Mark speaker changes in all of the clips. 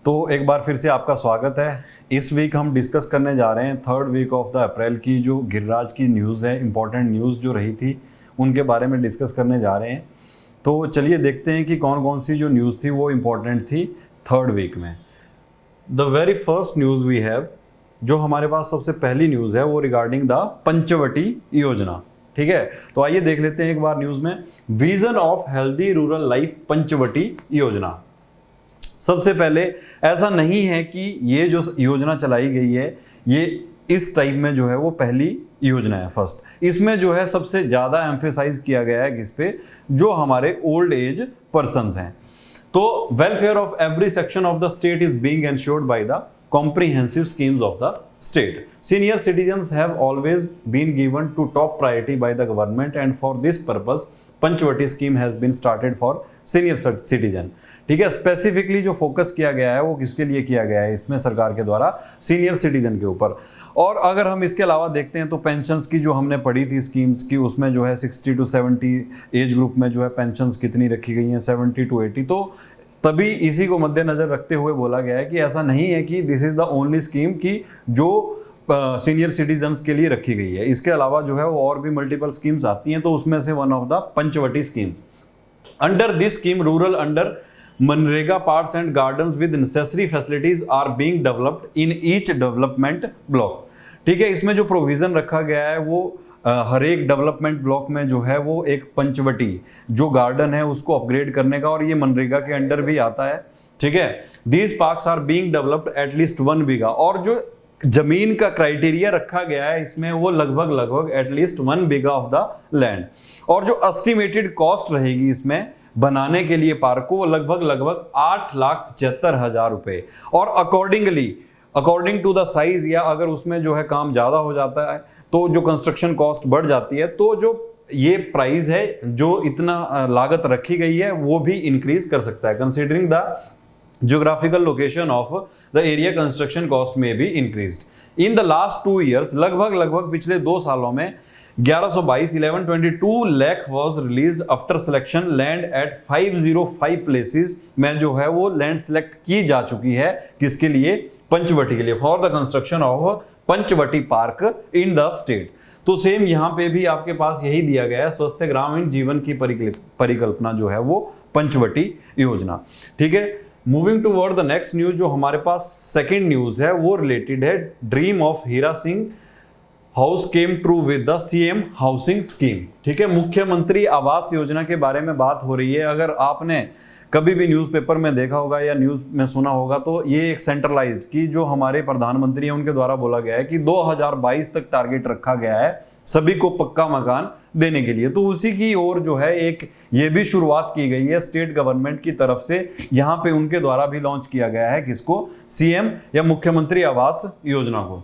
Speaker 1: तो एक बार फिर से आपका स्वागत है। इस वीक हम डिस्कस करने जा रहे हैं third week of the April की जो गिरिराज की न्यूज़ है, इंपॉर्टेंट न्यूज़ जो रही थी उनके बारे में डिस्कस करने जा रहे हैं। तो चलिए देखते हैं कि कौन कौन सी जो न्यूज़ थी वो इम्पॉर्टेंट थी थर्ड वीक में। The very first news we have, जो हमारे पास सबसे पहली न्यूज़ है वो रिगार्डिंग द पंचवटी योजना। ठीक है, तो आइए देख लेते हैं एक बार न्यूज़ में। Vision of healthy rural life Panchavati योजना। सबसे पहले ऐसा नहीं है कि ये जो योजना चलाई गई है ये इस टाइप में जो है वो पहली योजना है। फर्स्ट इसमें जो है सबसे ज़्यादा एम्फेसाइज किया गया है किस पे, जो हमारे ओल्ड एज पर्सन्स हैं। तो welfare of every section of the state is being ensured by the comprehensive schemes of the state. Senior citizens have always been given to top priority by the government and for this purpose Panchvati scheme has been started for senior citizen. ठीक है, specifically जो focus किया गया है वो किसके लिए किया गया है इसमें सरकार के द्वारा, सीनियर सिटीजन के ऊपर। और अगर हम इसके अलावा देखते हैं तो पेंशन्स की जो हमने पढ़ी थी स्कीम्स की, उसमें जो है 60 to 70 एज ग्रुप में जो है पेंशन्स कितनी रखी गई हैं, 70 to 80। तो तभी इसी को मद्देनजर रखते हुए बोला गया है कि ऐसा नहीं है कि this is the only scheme की जो सीनियर सिटीजन्स के लिए रखी गई है। इसके अलावा जो है वो और भी मल्टीपल स्कीम्स आती हैं, तो उसमें से one of the Panchvati schemes. Under this scheme rural under MNREGA parks and gardens with necessary facilities are being developed in each development block. ठीक है, इसमें जो प्रोविजन रखा गया है वो हर एक डेवलपमेंट ब्लॉक में जो है वो एक पंचवटी जो गार्डन है उसको अपग्रेड करने का, और ये मनरेगा के अंडर भी आता है। ठीक है, these parks are being developed at least 1 bigha, और जो जमीन का क्राइटेरिया रखा गया है इसमें वो लगभग at least 1 bigha of the land. और जो एस्टिमेटेड कॉस्ट रहेगी इसमें बनाने के लिए पार्क को, वो लगभग 8,75,000 रुपए। और अकॉर्डिंग टू द साइज, या अगर उसमें जो है काम ज्यादा हो जाता है तो जो कंस्ट्रक्शन कॉस्ट बढ़ जाती है, तो जो ये प्राइस है जो इतना लागत रखी गई है वो भी इंक्रीज कर सकता है। Considering the geographical location of the area, construction cost में भी increased. In the last 2 years, लगभग पिछले 2 सालों में 1122 lakh was released after selection land at 505 places में जो है वो लैंड सेलेक्ट की जा चुकी है। किसके लिए? पंचवटी के लिए, for the construction of Panchvati park in the state. तो सेम यहाँ पे भी आपके पास यही दिया गया है, स्वस्थ ग्रामीण जीवन की परिकल्पना जो है वो पंचवटी योजना। ठीक है, moving toward the next news, जो हमारे पास सेकंड न्यूज है वो रिलेटेड है dream of Hira Singh house came true with the CM housing scheme. ठीक है, मुख्यमंत्री आवास योजना के बारे में बात हो रही है। अगर आपने कभी भी न्यूज़पेपर में देखा होगा या न्यूज़ में सुना होगा तो ये एक सेंट्रलाइज्ड की जो हमारे प्रधानमंत्री हैं उनके द्वारा बोला गया है कि 2022 तक टारगेट रखा गया है सभी को पक्का मकान देने के लिए। तो उसी की ओर जो है एक ये भी शुरुआत की गई है स्टेट गवर्नमेंट की तरफ से। यहाँ पे उनके द्वारा भी लॉन्च किया गया है किसको? सीएम या मुख्यमंत्री आवास योजना को।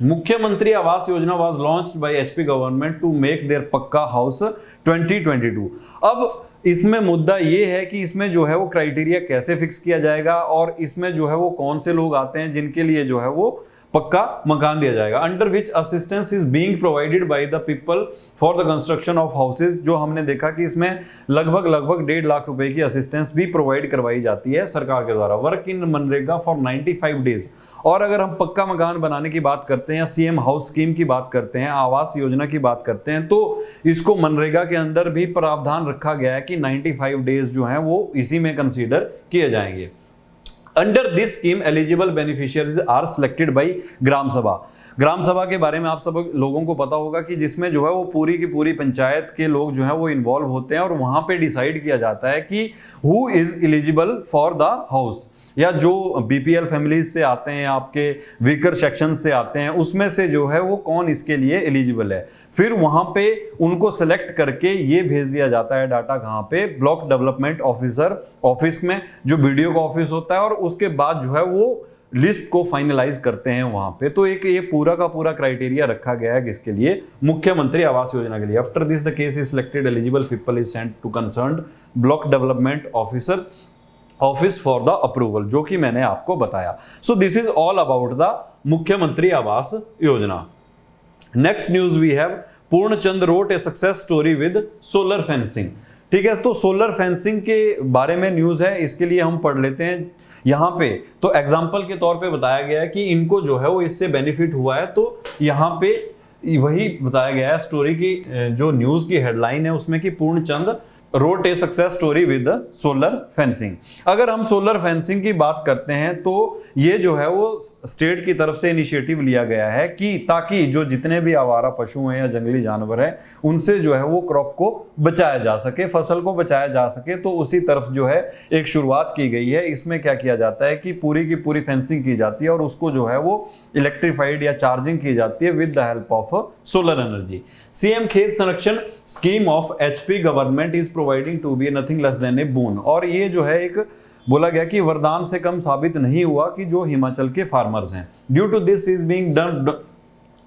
Speaker 1: Mukhyamantri Awas Yojana was launched by HP government to make their pucca house 2022। अब इसमें मुद्दा ये है कि इसमें जो है वो क्राइटेरिया कैसे फिक्स किया जाएगा, और इसमें जो है वो कौन से लोग आते हैं जिनके लिए जो है वो पक्का मकान दिया जाएगा। Under which assistance is being provided by the people for the construction of houses. जो हमने देखा कि इसमें लगभग 1.5 लाख रुपए की असिस्टेंस भी प्रोवाइड करवाई जाती है सरकार के द्वारा। Work in MNREGA for 95 days. और अगर हम पक्का मकान बनाने की बात करते हैं या सीएम हाउस स्कीम की बात करते हैं, आवास योजना की बात करते हैं, तो इसको मनरेगा के अंदर भी प्रावधान रखा गया है कि 95 डेज जो हैं वो इसी में कंसीडर किए जाएंगे। Under this scheme eligible beneficiaries are selected by Gram Sabha. Gram सभा के बारे में आप सब लोगों को पता होगा कि जिसमें जो है वो पूरी की पूरी पंचायत के लोग जो है वो इन्वॉल्व होते हैं, और वहां पे डिसाइड किया जाता है कि who is eligible for the house, या जो बीपीएल फैमिलीज से आते हैं, आपके वीकर सेक्शन से आते हैं, उसमें से जो है वो कौन इसके लिए एलिजिबल है। फिर वहां पे उनको सेलेक्ट करके ये भेज दिया जाता है डाटा कहाँ पे? ब्लॉक डेवलपमेंट ऑफिसर ऑफिस में, जो बीडीओ का ऑफिस होता है, और उसके बाद जो है वो लिस्ट को फाइनलाइज करते हैं वहां पे। तो एक ये पूरा का पूरा क्राइटेरिया रखा गया है किसके लिए? मुख्यमंत्री आवास योजना के लिए। After this the case is selected eligible people is sent to concerned block development officer office for the approval, जो कि मैंने आपको बताया। So this is all about the Mukhyamantri Awas Yojana. Next news we have Purnchand Rot a success story with solar fencing. ठीक है, तो solar fencing के बारे में न्यूज है, इसके लिए हम पढ़ लेते हैं। यहाँ पे तो एग्जाम्पल के तौर पे बताया गया है कि इनको जो है वो इससे बेनिफिट हुआ है। तो यहाँ पे वही बताया गया है स्टोरी की, जो न्यूज की हेडलाइन है उसमें कि Purnachand Rot a success story with solar fencing. अगर हम सोलर फेंसिंग की बात करते हैं तो ये जो है वो स्टेट की तरफ से इनिशिएटिव लिया गया है कि ताकि जो जितने भी आवारा पशु हैं या जंगली जानवर हैं उनसे जो है वो क्रॉप को बचाया जा सके, फसल को बचाया जा सके। तो उसी तरफ जो है एक शुरुआत की गई है। इसमें क्या किया जाता है कि पूरी की पूरी फेंसिंग की जाती है और उसको जो है वो इलेक्ट्रीफाइड या चार्जिंग की जाती है with the help of solar energy. CM Khet Sanrakshan scheme of HP government is providing to be nothing less than a boon. और ये जो है एक बोला गया कि वरदान से कम साबित नहीं हुआ कि जो हिमाचल के फार्मर्स हैं, due to this is being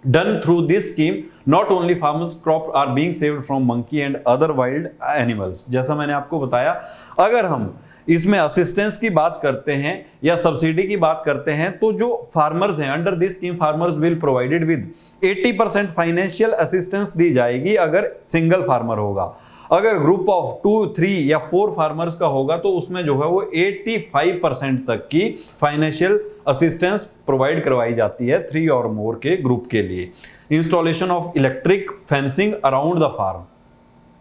Speaker 1: done through this scheme not only farmers crop are being saved from monkey and other wild animals. जैसा मैंने आपको बताया, अगर हम इसमें असिस्टेंस की बात करते हैं या सब्सिडी की बात करते हैं तो जो फार्मर्स हैं under this scheme farmers will provided with 80% financial assistance दी जाएगी अगर सिंगल फार्मर होगा। अगर ग्रुप ऑफ 2, 3 या 4 फार्मर्स का होगा तो उसमें जो है वो 85% तक की फाइनेंशियल असिस्टेंस प्रोवाइड करवाई जाती है 3 और मोर के ग्रुप के लिए। Installation of electric fencing around the farm,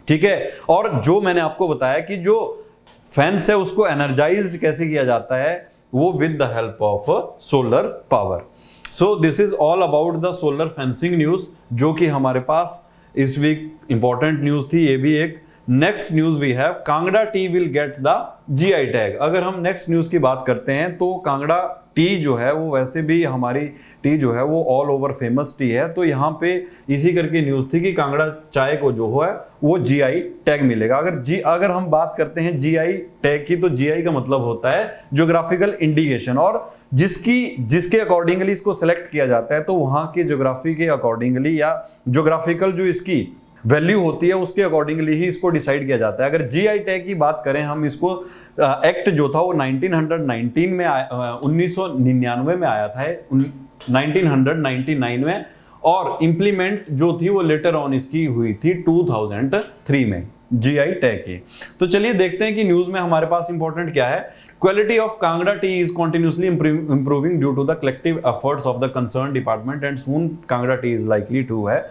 Speaker 1: ठीक है। और जो मैंने आपको बताया कि जो फेंस है उसको एनर्जाइज्ड कैसे किया जाता है, वो with the help of solar power. So this is all about the solar fencing news, जो कि हमारे पास इस वीक इंपॉर्टेंट न्यूज थी। ये भी एक next news we have, Kangra tea will get the GI tag. अगर हम नेक्स्ट न्यूज की बात करते हैं तो कांगड़ा टी जो है वो वैसे भी हमारी टी जो है वो ऑल ओवर फेमस टी है। तो यहाँ पे इसी करके न्यूज थी कि कांगड़ा चाय को जो है वो जीआई टैग मिलेगा। अगर हम बात करते हैं जीआई टैग की, तो जीआई का मतलब होता है ज्योग्राफिकल इंडिकेशन, और जिसके अकॉर्डिंगली इसको सेलेक्ट किया जाता है तो वहां के ज्योग्राफी के अकॉर्डिंगली या ज्योग्राफिकल जो इसकी वैल्यू होती है उसके अकॉर्डिंगली ही इसको डिसाइड किया जाता है। अगर जीआई टैग की बात करें हम, इसको एक्ट जो था वो 1919 में 1999 में आया था, 1999 में, और इंप्लीमेंट जो थी वो लेटर ऑन इसकी हुई थी 2003 में जीआई टैग की। तो चलिए देखते हैं कि न्यूज में हमारे पास इंपॉर्टेंट क्या है। Quality of Kangra T is continuously improving due to the collective efforts of the concerned department and soon Kangra T is likely to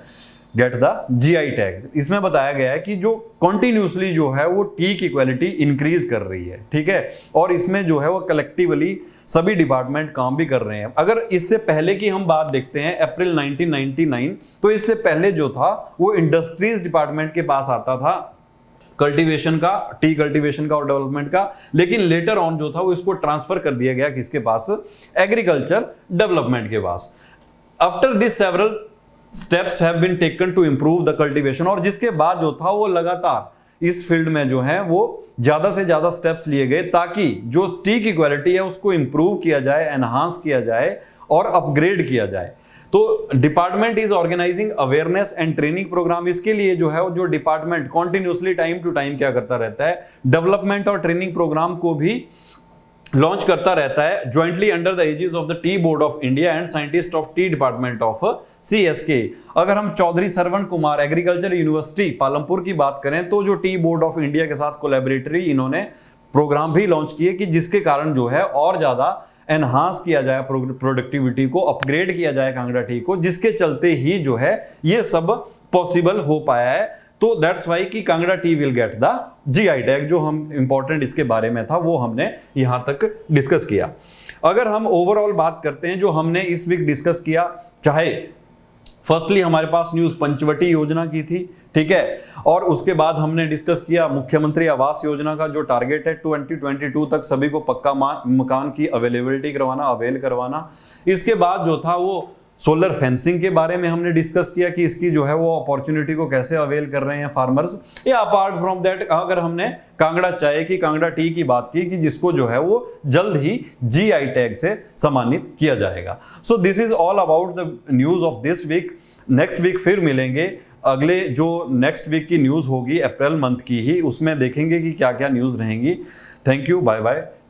Speaker 1: gate the GI tag. इसमें बताया गया है कि जो कॉन्टिन्यूसली जो है वो टी की क्वालिटी इंक्रीज कर रही है, ठीक है, और इसमें जो है वो कलेक्टिवली सभी डिपार्टमेंट काम भी कर रहे हैं। अगर इससे पहले की हम बात देखते हैं अप्रैल 1999, तो इससे पहले जो था वो इंडस्ट्रीज डिपार्टमेंट के पास आता था कल्टीवेशन का, टी कल्टीवेशन का और डेवलपमेंट का, लेकिन लेटर ऑन जो था वो इसको ट्रांसफर कर दिया गया किसके पास, एग्रीकल्चर डेवलपमेंट के पास। After this several steps have been taken to improve the cultivation, और जिसके बाद जो था वो लगातार इस फील्ड में जो है वो ज्यादा से ज्यादा स्टेप्स लिए गए ताकि जो टी की क्वालिटी है उसको इंप्रूव किया जाए, एनहांस किया जाए और अपग्रेड किया जाए। तो department is organising awareness and training program. इसके लिए जो है वो जो department continuously time to time क्या करता रहता है, डेवलपमेंट और ट्रेनिंग प्रोग्राम को भी लॉन्च करता रहता है, jointly under the aegis of the tea board of India and scientist of tea department of CSK। अगर हम चौधरी सरवण कुमार एग्रीकल्चर यूनिवर्सिटी पालमपुर की बात करें तो जो टी बोर्ड ऑफ इंडिया के साथ कोलैबोरेटरी इन्होंने प्रोग्राम भी लॉन्च किए कि जिसके कारण जो है और ज्यादा एनहांस किया जाए प्रोडक्टिविटी को, अपग्रेड किया जाए कांगड़ा टी को, जिसके चलते ही जो है ये सब पॉसिबल हो पाया है। तो दैट्स वाई कि Kangra tea will get the GI tag. जो हम इंपॉर्टेंट इसके बारे में था वो हमने यहां तक डिस्कस किया। अगर हम ओवरऑल बात करते हैं जो हमने इस वीक डिस्कस किया, चाहे फर्स्टली हमारे पास न्यूज पंचवटी योजना की थी, ठीक है, और उसके बाद हमने डिस्कस किया मुख्यमंत्री आवास योजना का जो टारगेट है 2022 तक सभी को पक्का मकान की अवेलेबिलिटी करवाना, अवेल करवाना। इसके बाद जो था वो सोलर फेंसिंग के बारे में हमने डिस्कस किया कि इसकी जो है वो अपॉर्चुनिटी को कैसे अवेल कर रहे हैं फार्मर्स। या अपार्ट फ्रॉम दैट अगर हमने कांगड़ा चाय की, कांगड़ा टी की बात की कि जिसको जो है वो जल्द ही जीआई टैग से सम्मानित किया जाएगा। So this is all about the news of this week. Next week फिर मिलेंगे, अगले जो नेक्स्ट वीक की न्यूज होगी अप्रैल मंथ की ही, उसमें देखेंगे कि क्या क्या न्यूज रहेंगी। Thank you, bye bye.